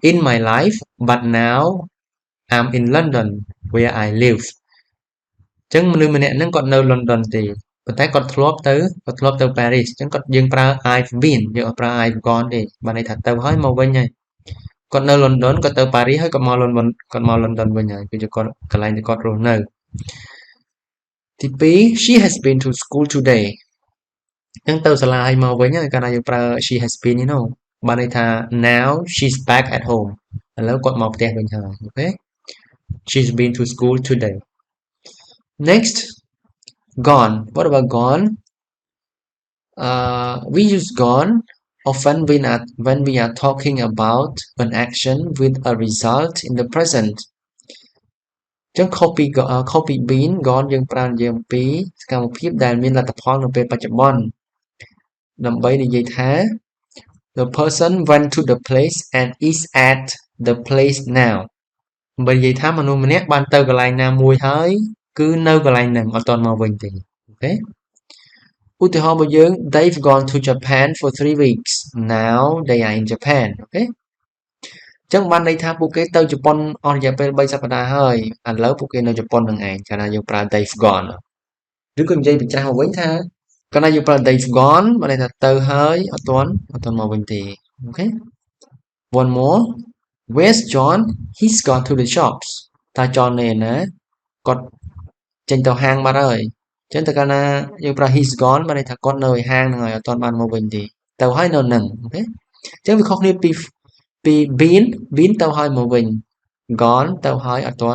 in my life but now I'm in London where I live អញ្ចឹងមនុស្សម្នាក់ហ្នឹងគាត់នៅ London ទេប៉ុន្តែគាត់ធ្លាប់ទៅ Paris អញ្ចឹងយើងប្រើ I've been យើងអត់ប្រើ I've gone ទេបានន័យថាទៅហើយមកវិញហើយគាត់នៅ London គាត់ទៅ Paris ហើយគាត់មក London វិញហើយគឺជាគាត់កន្លែងដែលគាត់រស់នៅទី2 she has been to school today អញ្ចឹងទៅសាលាហើយមកវិញហើយកាលណាយើងប្រើ she has been នេះនោះបានន័យថា now she's back at home ឥឡូវគាត់មកផ្ទះវិញហើយអូខេ she's been to school today next gone what about gone we use gone often when we are talking about an action with a result in the present ចឹង copy been gone យើងប្រើនិយាយអំពីសកម្មភាពដែលមានលទ្ធផលនៅពេលបច្ចុប្បន្នដើម្បីនិយាយថា the person went to the place and is at the place now ដើម្បីនិយាយថាមនុស្សម្នាក់បានទៅកន្លែងណាមួយហើយគឺនៅកន្លែងហ្នឹងអត់ទាន់មកវិញទេអូខេ ឧទាហរណ៍របស់យើង they've gone to Japan for 3 weeks now they are in Japan អូខេចឹងបានន័យថាពួកគេទៅជប៉ុនអស់រយៈពេល3សប្តាហ៍ហើយឥឡូវពួកគេនៅជប៉ុននឹងឯងកាលណាយើងប្រើ they've gone ឬក៏និយាយបញ្ច្រាស់មកវិញថាកាលណាយើងប្រើ they've gone បានន័យថាទៅហើយអត់ទាន់មកវិញទេអូខេ one more where's John he's gone to the shops តើ John នៅឯណាគាត់ចេញទៅហាងបាត់ហើយចឹងតើកាលណាយើងប្រើ he's gone បានន័យថាគាត់នៅឯហាងហ្នឹងហើយអត់ទាន់បានមកវិញទេទៅហើយនៅនឹងអូខេចឹងវាខុសគ្នាពី been ទៅហើយមកវិញ gone ទៅហើយអត់ទា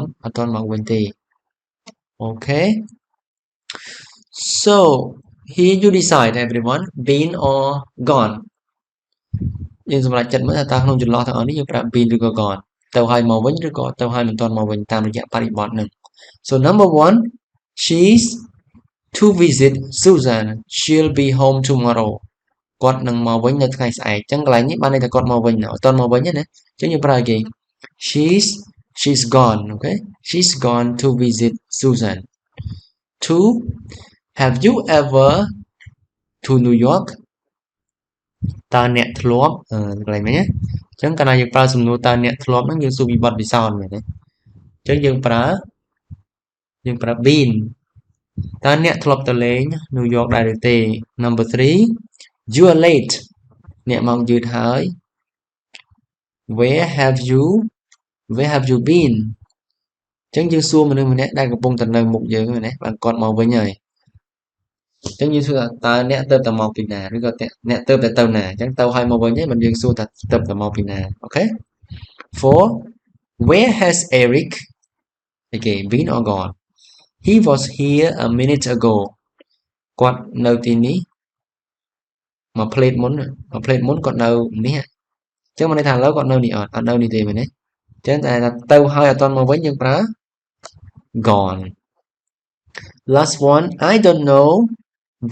ន់មកវិញទេអូខេ so here you decide everyone been or gone យើងសម្រេចចិត្តមើលថាតើក្នុងចន្លោះទាំងអស់នេះយើងប្រើ been ឬក៏ gone ទៅហើយមកវិញឬក៏ទៅហើយមិនទាន់មកវិញតាមរយៈបរិបទហ្នឹង so number 1 she's to visit Susan she'll be home tomorrow គាត់នឹងមកវិញនៅថ្ងៃស្អែកចឹងកន្លែងនេះបានន័យថាគាត់មកវិញអត់ទាន់មកវិញទេណាចឹងយើងប្រើគេ she's gone okay she's gone to visit Susan 2 have you ever to New York តើអ្នកធ្លាប់កន្លែងហ្នឹងណាចឹងកាលណាយើងប្រើសំណួរតើអ្នកធ្លាប់ហ្នឹងយើងសួរពីបទពិសោធន៍មែនទេចឹងយើងប្រើ been តើអ្នកធ្លាប់ទៅលេង New York ដែរឬទេ number 3 you are late អ្នកមកយឺតហើយ where have you been ចឹងយើងសួរមនុស្សម្នាក់ដែលកំពុងតែនៅមុខយើងណាបានគាត់មកវិញហើយចឹងយើងសួរថាតើអ្នកទៅតែមកពីណាឬក៏អ្នកទៅតែទៅណាចឹងទៅហើយមកវិញហ្នឹងមិនយើងសួរថាទៅតែមកពីណាអូខេ 4 where has Eric okay been or gone he was here a minute ago គាត់នៅទីនេះមួយផ្លេតមុនគាត់នៅនេះចឹងមិនន័យថាឥឡូវគាត់នៅនេះអត់នៅនេះទេមែនទេចឹងតែថាទៅហើយអត់ទាន់មកវិញយើងប្រើ gone last one I don't know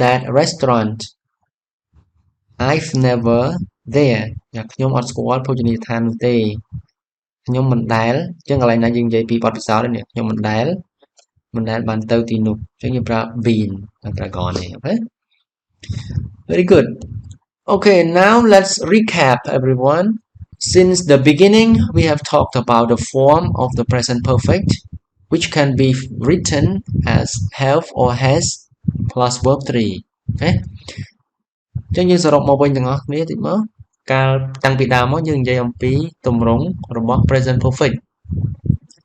that restaurant I've never there ខ្ញុំអត់ស្គាល់ភោជនីយដ្ឋាននោះទេខ្ញុំមិនដែលចឹងកន្លែងណាយើងនិយាយពីបទពិសោធន៍នេះខ្ញុំមិនដែលបានទៅទីនោះចឹងយើងប្រើ been ប្រើ gone ទេអូខេ very good okay now let's recap everyone since the beginning we have talked about the form of the present perfect which can be written as have or has plus verb 3 okay ចឹងយើងសរុបមកវិញទាំងអស់គ្នាតិចមកកាលតាំងពីដើមមកយើងនិយាយអំពីទម្រង់របស់ present perfect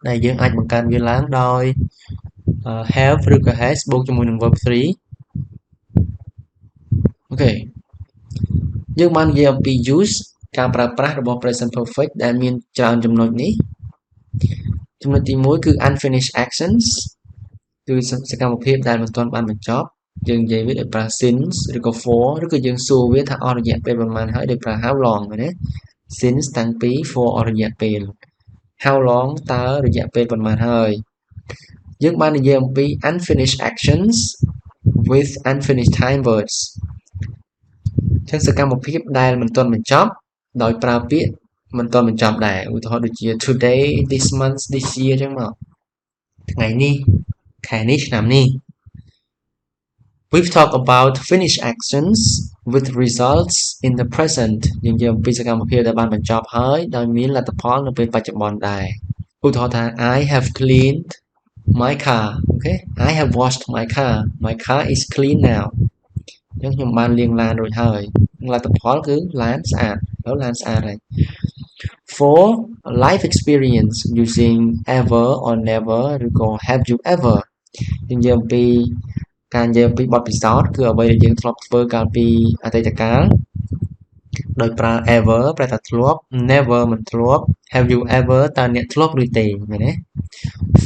ដែលយើងអាចបង្កើតវាឡើងដោយ have ឬក៏ has បូកជាមួយនឹង verb 3 អូខេយើងបាននិយាយអំពី use ការប្រើប្រាស់របស់ present perfect ដែលមានច្រើនចំណុចនេះចំណុចទី1គឺ unfinished actions គឺសកម្មភាពដែលមិនទាន់បានបញ្ចប់យើងនិយាយវាដោយប្រើ since ឬក៏ for ឬក៏យើងសួរវាថាអស់រយៈពេលប្រហែលហើយដោយប្រើ how long មែនទេ since តាំងពី for អស់រយៈពេល how long តើរយៈពេលប្រហែលហើយយើងបាននិយាយអំពី unfinished actions with unfinished time words ចឹងសកម្មភាពដែលមិនទាន់បញ្ចប់ដោយប្រើពាក្យមិនទាន់បញ្ចប់ដែរឧទាហរណ៍ដូចជា today this month this year ចឹងមកថ្ងៃនេះខែនេះឆ្នាំនេះ We've talked about finished actions with results in the present យើងនិយាយអំពីសកម្មភាពដែលបានបញ្ចប់ហើយដោយមានលទ្ធផលនៅពេលបច្ចុប្បន្នដែរឧទាហរណ៍ថា I have cleaned my car okay I have washed my car is clean now ចឹងខ្ញុំបានលាងឡានរួចហើយលទ្ធផលគឺឡានស្អាតឡានស្អាតហើយ For life experience using ever or never ឬក៏ have you ever យើងនិយាយអំពីការនិយាយអំពីបទពិសោធន៍គឺអ្វីដែលយើងធ្លាប់ធ្វើកាលពីអតីតកាលដោយប្រើ ever ប្រែថាធ្លាប់ never មិនធ្លាប់ have you ever តើអ្នកធ្លាប់ឬទេមែនទេ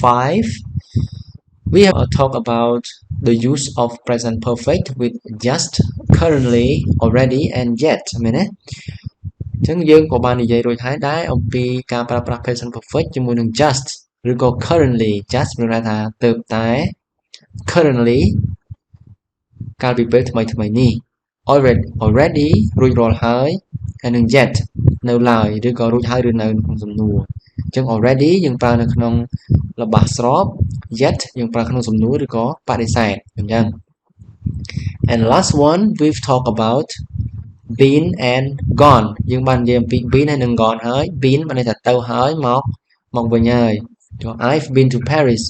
5 we have talked about the use of present perfect with just currently already and yet មែនទេអញ្ចឹងយើងក៏បាននិយាយរួចហើយដែរអំពីការប្រើប្រាស់ present perfect ជាមួយនឹង just ឬក៏ currently just មានន័យថាទើបតែ currently កាលពីពេលថ្មីនេះ already រួចរាល់ហើយហើយនឹង yet នៅឡើយឬក៏រួចហើយឬនៅក្នុងសំណួរអញ្ចឹង already យើងប្រើនៅក្នុងល្បះស្រប yet យើងប្រើក្នុងសំណួរឬក៏បដិសេធអញ្ចឹង And last one we've talked about been and gone យើងបាននិយាយអំពី been ហើយនិង gone ហើយ been បានន័យថាទៅហើយមកវិញហើយ I've been to Paris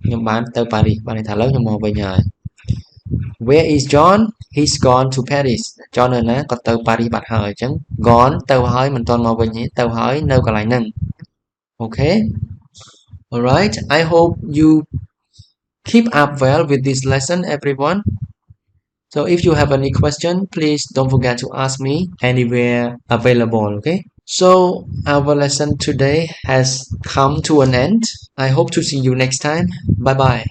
ខ្ញុំបានទៅប៉ារីសបានន័យថាឥឡូវខ្ញុំមកវិញហើយ Where is John He's gone to Paris John នៅណាគាត់ទៅប៉ារីសបាត់ហើយអញ្ចឹង gone ទៅហើយមិនទាន់មកវិញទេទៅហើយនៅកន្លែងហ្នឹង Okay alright I hope you keep up well with this lesson everyone So if you have any question, please don't forget to ask me anywhere available, okay? So our lesson today has come to an end. I hope to see you next time. Bye bye.